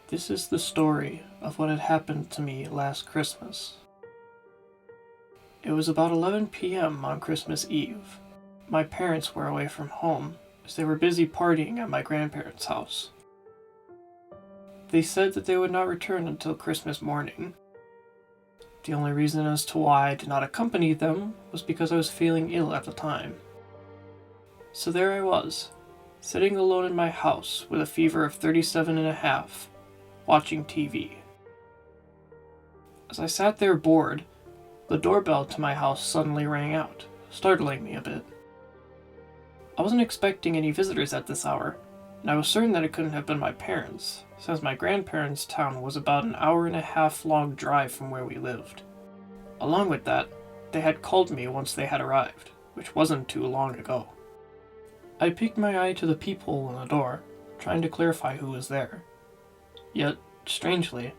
This is the story of what had happened to me last Christmas. It was about 11 p.m. on Christmas Eve. My parents were away from home as they were busy partying at my grandparents' house. They said that they would not return until Christmas morning. The only reason as to why I did not accompany them was because I was feeling ill at the time. So there I was, sitting alone in my house with a fever of 37.5, watching TV. As I sat there bored, the doorbell to my house suddenly rang out, startling me a bit. I wasn't expecting any visitors at this hour, and I was certain that it couldn't have been my parents, since my grandparents' town was about an hour-and-a-half long drive from where we lived. Along with that, they had called me once they had arrived, which wasn't too long ago. I peeked my eye to the peephole in the door, trying to clarify who was there. Yet, strangely,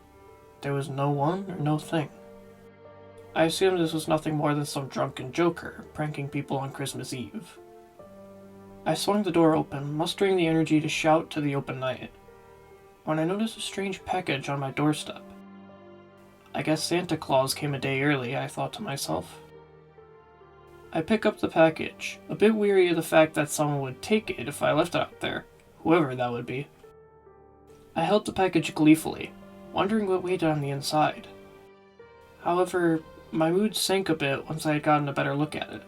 there was no one or no thing. I assumed this was nothing more than some drunken joker pranking people on Christmas Eve. I swung the door open, mustering the energy to shout to the open night, when I noticed a strange package on my doorstep. I guess Santa Claus came a day early, I thought to myself. I pick up the package, a bit weary of the fact that someone would take it if I left it out there, whoever that would be. I held the package gleefully, wondering what waited on the inside. However, my mood sank a bit once I had gotten a better look at it.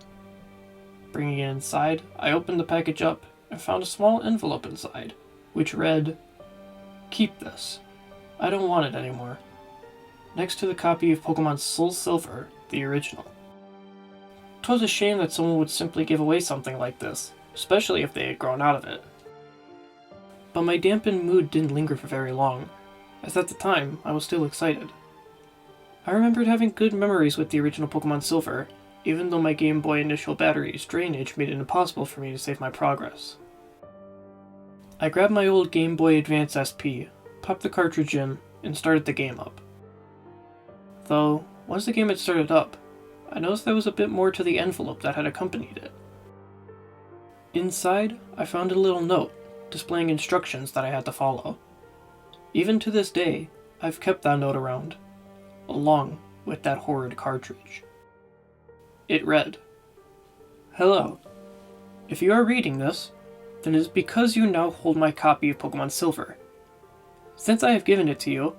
Bringing it inside, I opened the package up and found a small envelope inside, which read, "Keep this. I don't want it anymore." Next to the copy of Pokemon Soul Silver, the original. 'Twas a shame that someone would simply give away something like this, especially if they had grown out of it. But my dampened mood didn't linger for very long, as at the time I was still excited. I remembered having good memories with the original Pokemon Silver, even though my Game Boy initial battery's drainage made it impossible for me to save my progress. I grabbed my old Game Boy Advance SP, popped the cartridge in, and started the game up. Though, once the game had started up, I noticed there was a bit more to the envelope that had accompanied it. Inside, I found a little note, displaying instructions that I had to follow. Even to this day, I've kept that note around, along with that horrid cartridge. It read, "Hello. If you are reading this, then it is because you now hold my copy of Pokemon Silver. Since I have given it to you,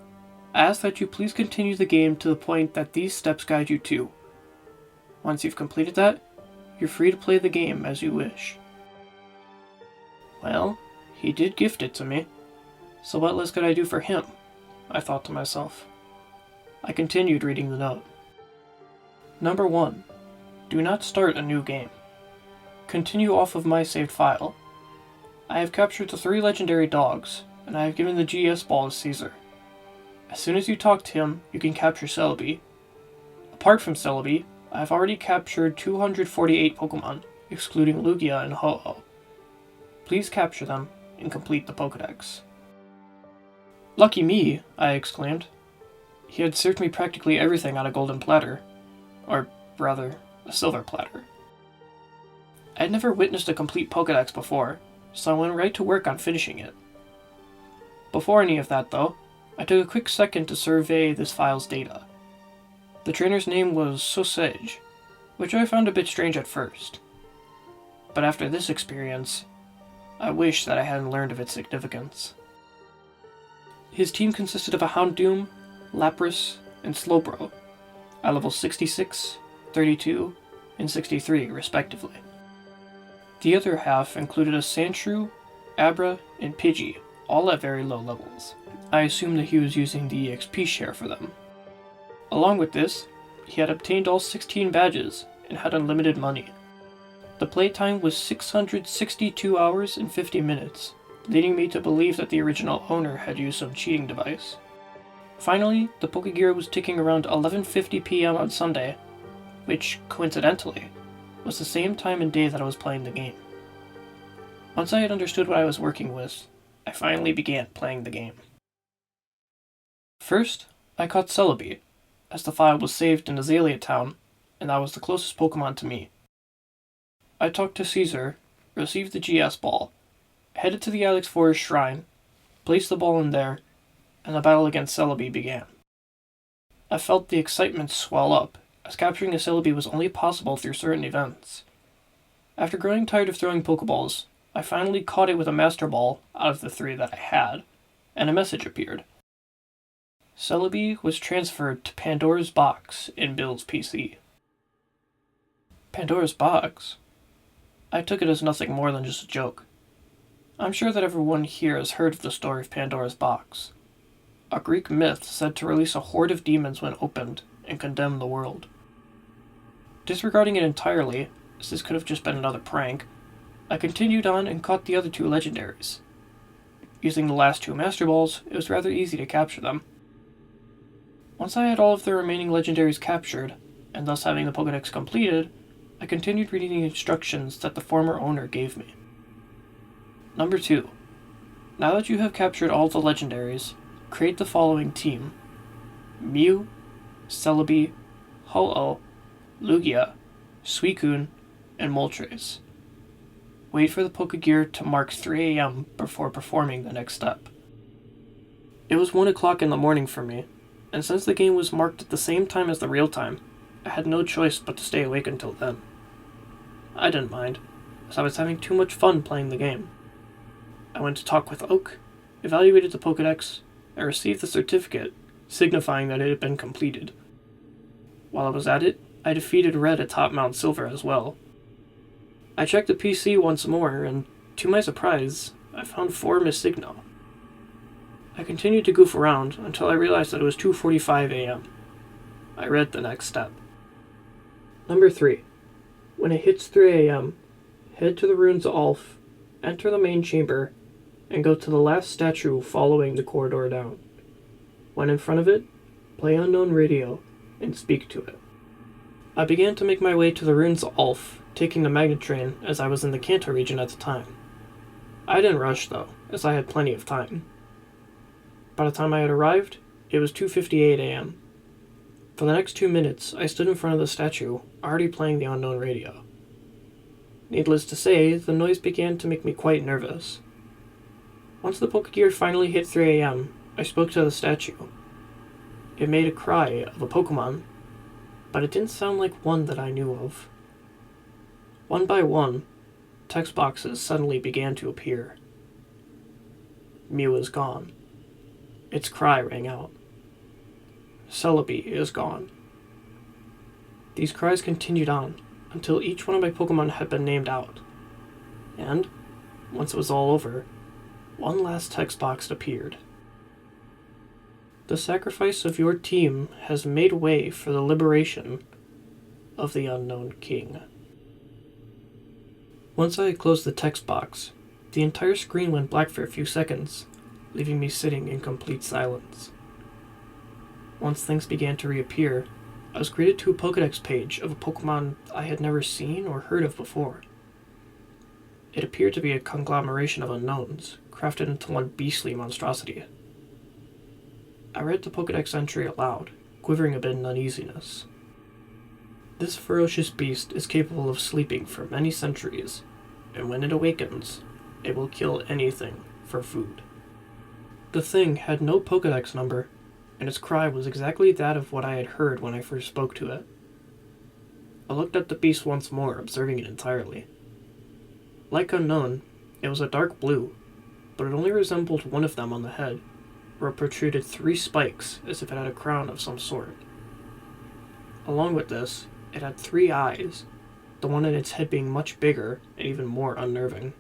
I ask that you please continue the game to the point that these steps guide you to. Once you've completed that, you're free to play the game as you wish." Well, he did gift it to me, so what less could I do for him? I thought to myself. I continued reading the note. Number 1. Do not start a new game. Continue off of my saved file. I have captured the 3 legendary dogs, and I have given the GS ball to Caesar. As soon as you talk to him, you can capture Celebi. Apart from Celebi, I have already captured 248 Pokemon, excluding Lugia and Ho-Oh. Please capture them and complete the Pokedex. Lucky me, I exclaimed. He had served me practically everything on a golden platter. Or, rather, a silver platter. I had never witnessed a complete Pokedex before, so I went right to work on finishing it. Before any of that, though, I took a quick second to survey this file's data. The trainer's name was Sausage, which I found a bit strange at first. But after this experience, I wish that I hadn't learned of its significance. His team consisted of a Houndoom, Lapras, and Slowbro, at levels 66, 32, and 63, respectively. The other half included a Sandshrew, Abra, and Pidgey, all at very low levels. I assumed that he was using the EXP share for them. Along with this, he had obtained all 16 badges and had unlimited money. The playtime was 662 hours and 50 minutes, leading me to believe that the original owner had used some cheating device. Finally, the Pokegear was ticking around 11:50 p.m. on Sunday, which, coincidentally, was the same time and day that I was playing the game. Once I had understood what I was working with, I finally began playing the game. First, I caught Celebi, as the file was saved in Azalea Town, and that was the closest Pokemon to me. I talked to Caesar, received the GS ball, headed to the Alex Forest Shrine, placed the ball in there, and the battle against Celebi began. I felt the excitement swell up, as capturing a Celebi was only possible through certain events. After growing tired of throwing Pokeballs, I finally caught it with a Master Ball out of the 3 that I had, and a message appeared. Celebi was transferred to Pandora's Box in Bill's PC. Pandora's Box? I took it as nothing more than just a joke. I'm sure that everyone here has heard of the story of Pandora's Box, a Greek myth said to release a horde of demons when opened and condemn the world. Disregarding it entirely, as this could have just been another prank, I continued on and caught the other 2 legendaries. Using the last 2 Master Balls, it was rather easy to capture them. Once I had all of the remaining legendaries captured, and thus having the Pokedex completed, I continued reading the instructions that the former owner gave me. Number 2. Now that you have captured all the legendaries, create the following team: Mew, Celebi, Ho-Oh, Lugia, Suicune, and Moltres. Wait for the Pokegear to mark 3 a.m. before performing the next step. It was 1 o'clock in the morning for me, and since the game was marked at the same time as the real time, I had no choice but to stay awake until then. I didn't mind, as I was having too much fun playing the game. I went to talk with Oak, evaluated the Pokedex, and received the certificate, signifying that it had been completed. While I was at it, I defeated Red atop Mount Silver as well. I checked the PC once more, and to my surprise, I found 4 Missigno. I continued to goof around until I realized that it was 2:45 a.m. I read the next step. Number 3. When it hits 3 a.m., head to the ruins of Ulf, enter the main chamber, and go to the last statue following the corridor down. When in front of it, play Unown Radio and speak to it. I began to make my way to the ruins of Ulf, taking the magnet train as I was in the Kanto region at the time. I didn't rush though, as I had plenty of time. By the time I had arrived, it was 2:58 a.m. For the next 2 minutes, I stood in front of the statue, already playing the Unown Radio. Needless to say, the noise began to make me quite nervous. Once the Pokegear finally hit 3 a.m., I spoke to the statue. It made a cry of a Pokemon, but it didn't sound like one that I knew of. One by one, text boxes suddenly began to appear. Mew is gone. Its cry rang out. Celebi is gone. These cries continued on until each one of my Pokemon had been named out. And, once it was all over, one last text box appeared. The sacrifice of your team has made way for the liberation of the Unown King. Once I had closed the text box, the entire screen went black for a few seconds, leaving me sitting in complete silence. Once things began to reappear, I was greeted to a Pokedex page of a Pokemon I had never seen or heard of before. It appeared to be a conglomeration of unknowns, crafted into one beastly monstrosity. I read the Pokedex entry aloud, quivering a bit in uneasiness. This ferocious beast is capable of sleeping for many centuries, and when it awakens, it will kill anything for food. The thing had no Pokedex number, and its cry was exactly that of what I had heard when I first spoke to it. I looked at the beast once more, observing it entirely. Like Unown, it was a dark blue, but it only resembled one of them on the head, where it protruded 3 spikes as if it had a crown of some sort. Along with this, it had 3 eyes, the one in its head being much bigger and even more unnerving.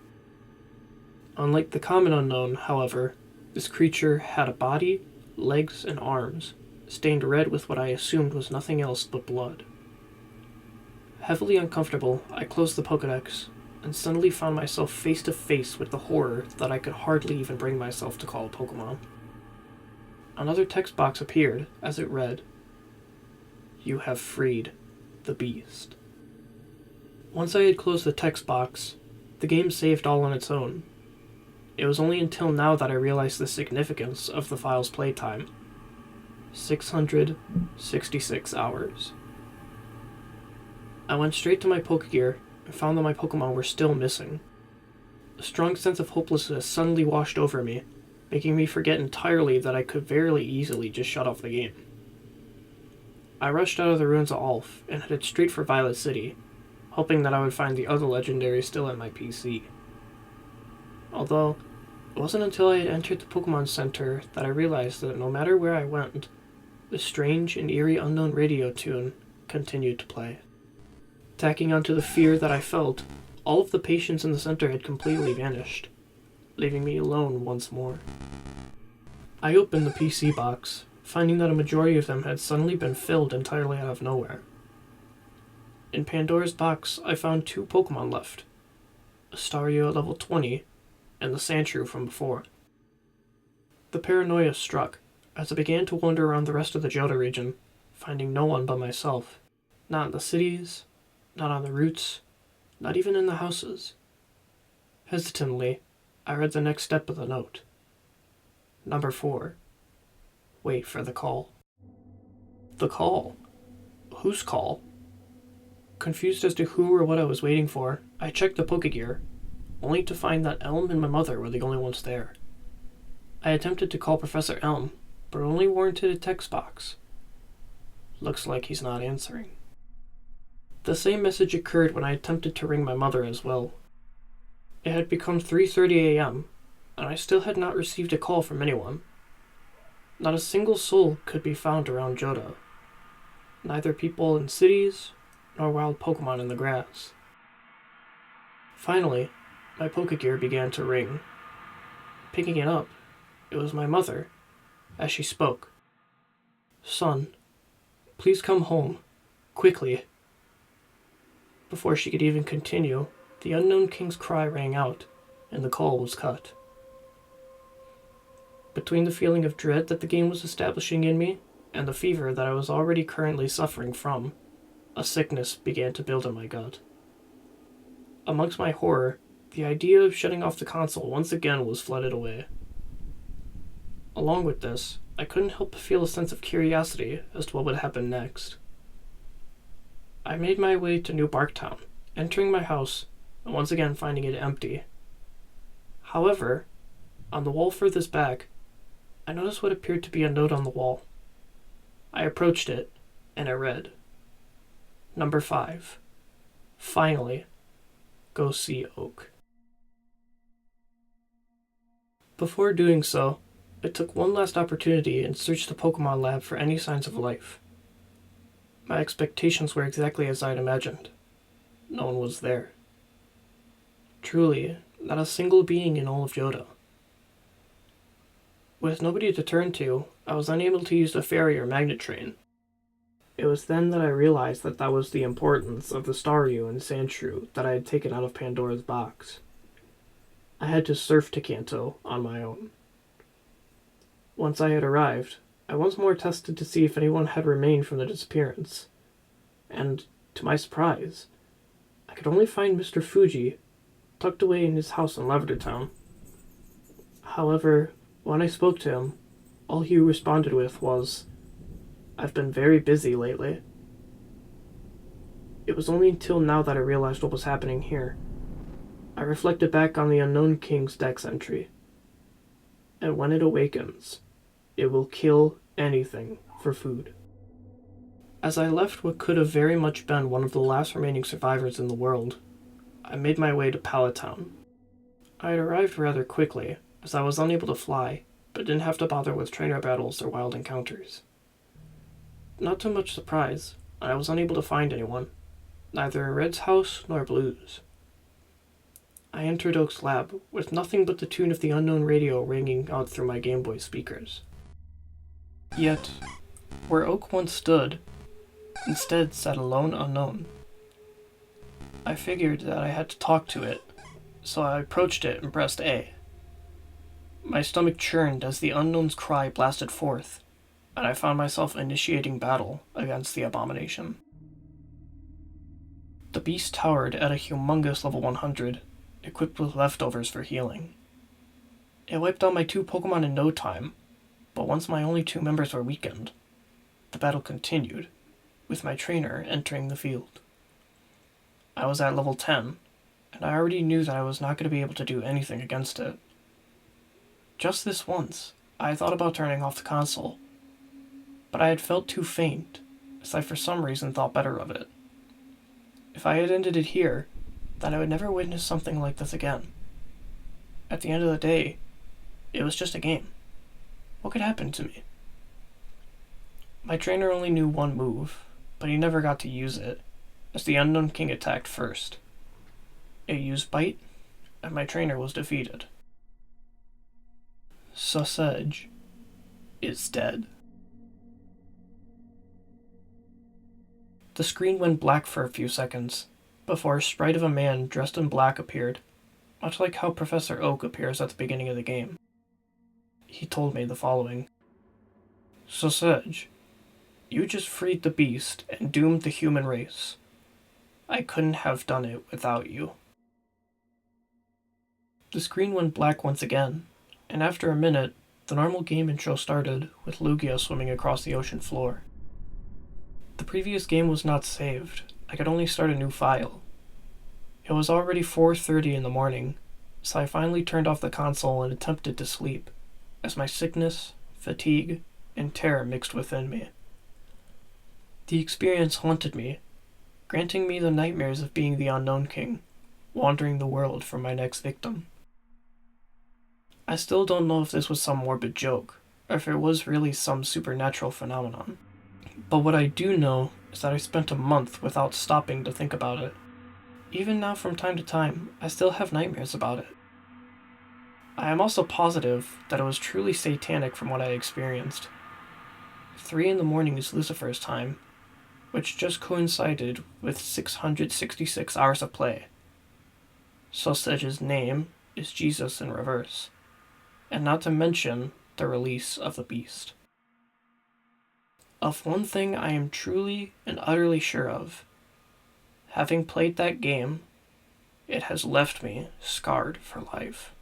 Unlike the common Unown, however, this creature had a body, legs, and arms, stained red with what I assumed was nothing else but blood. Heavily uncomfortable, I closed the Pokedex, and suddenly found myself face to face with the horror that I could hardly even bring myself to call a Pokemon. Another text box appeared, as it read, "You have freed the beast." Once I had closed the text box, the game saved all on its own. It was only until now that I realized the significance of the file's playtime. 666 hours. I went straight to my Pokegear and found that my Pokemon were still missing. A strong sense of hopelessness suddenly washed over me, making me forget entirely that I could very easily just shut off the game. I rushed out of the ruins of Ulf and headed straight for Violet City, hoping that I would find the other legendaries still at my PC. Although, it wasn't until I had entered the Pokemon Center that I realized that no matter where I went, the strange and eerie unknown radio tune continued to play. Tacking onto the fear that I felt, all of the patients in the center had completely vanished, leaving me alone once more. I opened the PC box, finding that a majority of them had suddenly been filled entirely out of nowhere. In Pandora's box, I found 2 Pokemon left, a Staryu at level 20, and the Sandshrew from before. The paranoia struck as I began to wander around the rest of the Johto region, finding no one but myself. Not in the cities, not on the routes, not even in the houses. Hesitantly, I read the next step of the note. Number 4. Wait for the call. The call? Whose call? Confused as to who or what I was waiting for, I checked the Pokegear, only to find that Elm and my mother were the only ones there. I attempted to call Professor Elm, but only warranted a text box. Looks like he's not answering. The same message occurred when I attempted to ring my mother as well. It had become 3:30 a.m., and I still had not received a call from anyone. Not a single soul could be found around Johto. Neither people in cities, nor wild Pokemon in the grass. Finally, my Pokegear began to ring. Picking it up, it was my mother, as she spoke. "Son, please come home, quickly." Before she could even continue, the Unown King's cry rang out, and the call was cut. Between the feeling of dread that the game was establishing in me, and the fever that I was already currently suffering from, a sickness began to build in my gut. Amongst my horror, the idea of shutting off the console once again was flooded away. Along with this, I couldn't help but feel a sense of curiosity as to what would happen next. I made my way to New Barktown, entering my house, and once again finding it empty. However, on the wall furthest back, I noticed what appeared to be a note on the wall. I approached it, and it read, "Number 5. Finally, go see Oak." Before doing so, I took one last opportunity and searched the Pokemon lab for any signs of life. My expectations were exactly as I'd imagined. No one was there. Truly, not a single being in all of Johto. With nobody to turn to, I was unable to use the ferry or magnet train. It was then that I realized that that was the importance of the Staryu and Sandshrew that I had taken out of Pandora's box. I had to surf to Kanto on my own. Once I had arrived, I once more tested to see if anyone had remained from the disappearance, and, to my surprise, I could only find Mr. Fuji tucked away in his house in Lavender Town. However, when I spoke to him, all he responded with was, "I've been very busy lately." It was only until now that I realized what was happening here. I reflected back on the Unown King's dex entry. And when it awakens, it will kill anything for food. As I left what could have very much been one of the last remaining survivors in the world, I made my way to Pallet Town. I had arrived rather quickly, as I was unable to fly, but didn't have to bother with trainer battles or wild encounters. Not to much surprise, I was unable to find anyone, neither in Red's house nor Blue's. I entered Oak's lab, with nothing but the tune of the unknown radio ringing out through my Game Boy speakers. Yet, where Oak once stood, instead sat a lone unknown. I figured that I had to talk to it, so I approached it and pressed A. My stomach churned as the unknown's cry blasted forth, and I found myself initiating battle against the abomination. The beast towered at a humongous level 100, equipped with leftovers for healing. It wiped out my 2 Pokemon in no time, but once my only 2 members were weakened, the battle continued, with my trainer entering the field. I was at level 10, and I already knew that I was not going to be able to do anything against it. Just this once, I thought about turning off the console, but I had felt too faint, as I for some reason thought better of it. If I had ended it here, then I would never witness something like this again. At the end of the day, it was just a game. What could happen to me? My trainer only knew one move, but he never got to use it, as the Unown King attacked first. It used Bite, and my trainer was defeated. Sausage is dead. The screen went black for a few seconds, before a sprite of a man dressed in black appeared, much like how Professor Oak appears at the beginning of the game. He told me the following. Sausage, you just freed the beast and doomed the human race. I couldn't have done it without you. The screen went black once again, and after a minute, the normal game intro started with Lugia swimming across the ocean floor. The previous game was not saved. I could only start a new file. It was already 4:30 in the morning, so I finally turned off the console and attempted to sleep, as my sickness, fatigue, and terror mixed within me. The experience haunted me, granting me the nightmares of being the Unown King, wandering the world for my next victim. I still don't know if this was some morbid joke, or if it was really some supernatural phenomenon. But what I do know is that I spent a month without stopping to think about it. Even now from time to time, I still have nightmares about it. I am also positive that it was truly satanic from what I experienced. 3 in the morning is Lucifer's time, which just coincided with 666 hours of play. Sausage's name is Jesus in reverse, and not to mention the release of the beast. Of one thing I am truly and utterly sure of. Having played that game, it has left me scarred for life.